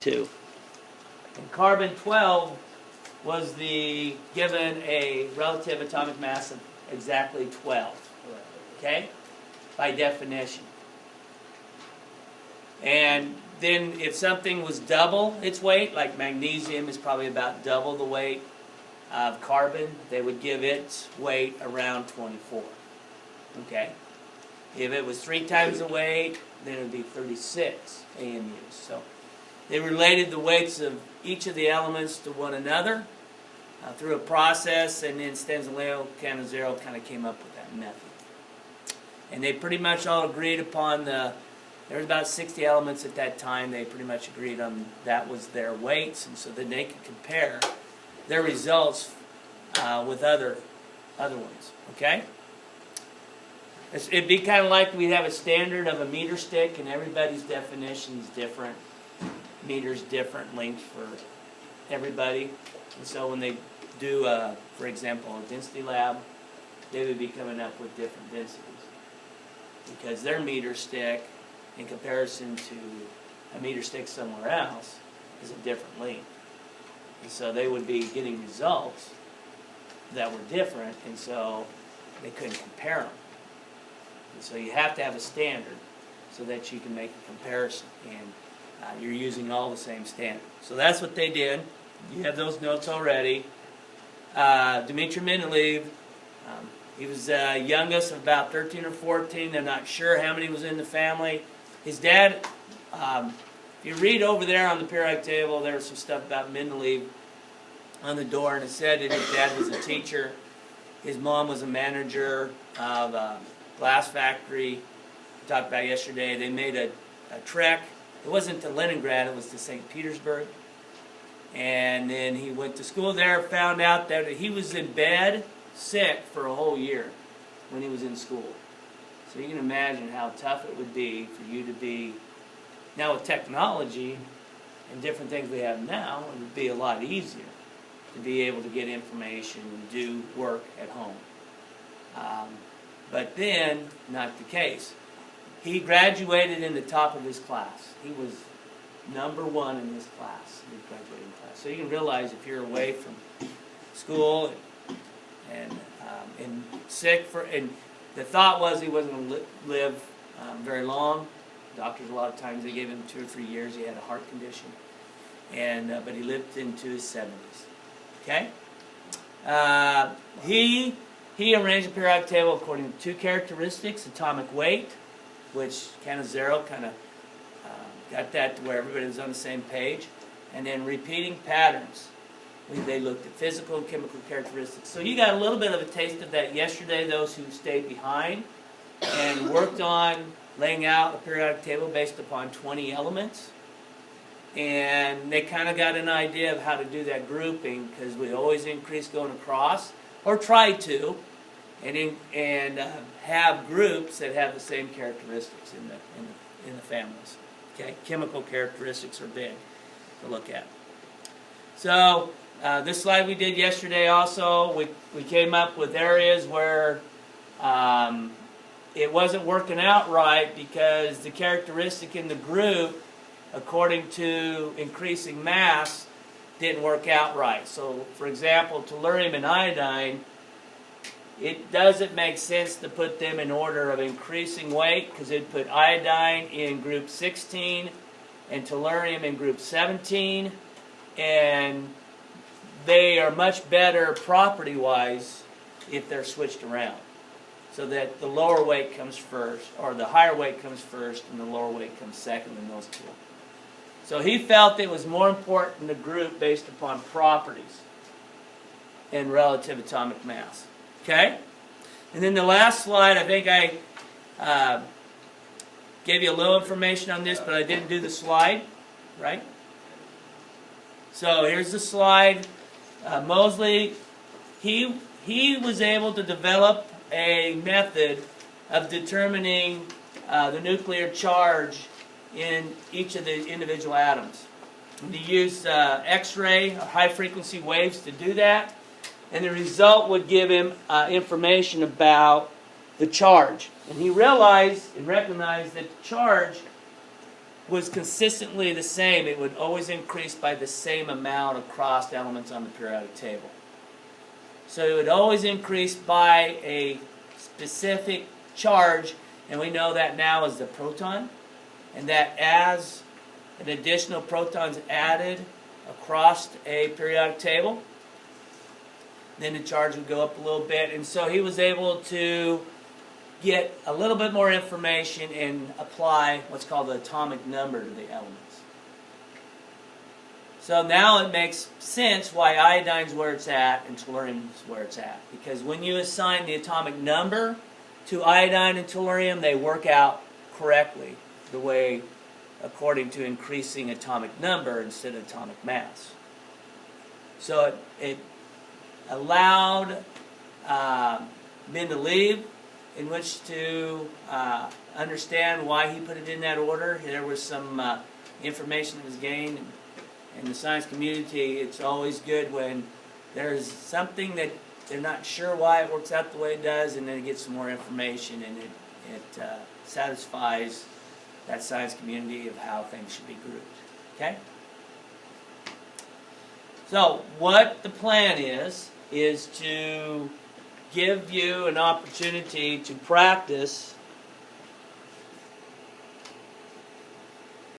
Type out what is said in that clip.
2. And carbon-12 was given a relative atomic mass of exactly 12. Okay? By definition. And then if something was double its weight, like magnesium is probably about double the weight of carbon, they would give its weight around 24. Okay? If it was 3 times the weight, then it would be 36 AMUs. So they related the weights of each of the elements to one another through a process, and then Stanzaleo, Cannizzaro kind of came up with that method. And they pretty much all agreed upon there was about 60 elements at that time. They pretty much agreed on that was their weights, and so then they could compare their results with other ones. Okay? It'd be kind of like we'd have a standard of a meter stick, and everybody's definition is different. Meters different length for everybody. And so when they do, for example, a density lab, they would be coming up with different densities. Because their meter stick, in comparison to a meter stick somewhere else, is a different length. And so they would be getting results that were different, and so they couldn't compare them. And so you have to have a standard so that you can make a comparison, and you're using all the same standard. So that's what they did. You have those notes already. Dmitri Mendeleev, he was the youngest of about 13 or 14. They're not sure how many was in the family. His dad, if you read over there on the periodic table, there's some stuff about Mendeleev on the door, and it said that his dad was a teacher. His mom was a manager of a glass factory. We talked about yesterday. They made a trek. It wasn't to Leningrad, it was to St. Petersburg. And then he went to school there, found out that he was in bed, sick, for a whole year when he was in school. So you can imagine how tough it would be for you to be, now with technology and different things we have now, it would be a lot easier to be able to get information and do work at home. But then, not the case. He graduated in the top of his class. He was #1 in his class, his graduating class. So you can realize if you're away from school and sick, and the thought was he wasn't going to live very long. Doctors, a lot of times, they gave him 2 or 3 years. He had a heart condition, but he lived into his 70s. Okay, he arranged the periodic table according to 2 characteristics: atomic weight, which Cannizzaro kind of got that to where everybody was on the same page, and then repeating patterns. They looked at physical and chemical characteristics. So you got a little bit of a taste of that yesterday, those who stayed behind and worked on laying out a periodic table based upon 20 elements. And they kind of got an idea of how to do that grouping, because we always increase going across, or try to, and have groups that have the same characteristics in the families. Okay, chemical characteristics are big to look at. So this slide we did yesterday also, we came up with areas where it wasn't working out right because the characteristic in the group, according to increasing mass, didn't work out right. So, for example, tellurium and iodine, it doesn't make sense to put them in order of increasing weight, because it'd put iodine in group 16 and tellurium in group 17, and they are much better property-wise if they're switched around, so that the lower weight comes first, or the higher weight comes first, and the lower weight comes second in those two. So he felt it was more important to group based upon properties and relative atomic mass. Okay? And then the last slide, I think I gave you a little information on this, but I didn't do the slide, right? So here's the slide. Moseley, he was able to develop a method of determining the nuclear charge in each of the individual atoms. And he used X-ray, or high-frequency waves, to do that. And the result would give him information about the charge. And he realized and recognized that the charge was consistently the same. It would always increase by the same amount across elements on the periodic table. So it would always increase by a specific charge, and we know that now is the proton, and that as an additional proton is added across a periodic table, then the charge would go up a little bit. And so he was able to get a little bit more information and apply what's called the atomic number to the elements. So now it makes sense why iodine's where it's at and tellurium's where it's at. Because when you assign the atomic number to iodine and tellurium, they work out correctly the way according to increasing atomic number instead of atomic mass. So it allowed Mendeleev in which to understand why he put it in that order. There was some information that was gained in the science community. It's always good when there's something that they're not sure why it works out the way it does, and then it gets some more information, and it satisfies that science community of how things should be grouped. Okay? So what the plan is to give you an opportunity to practice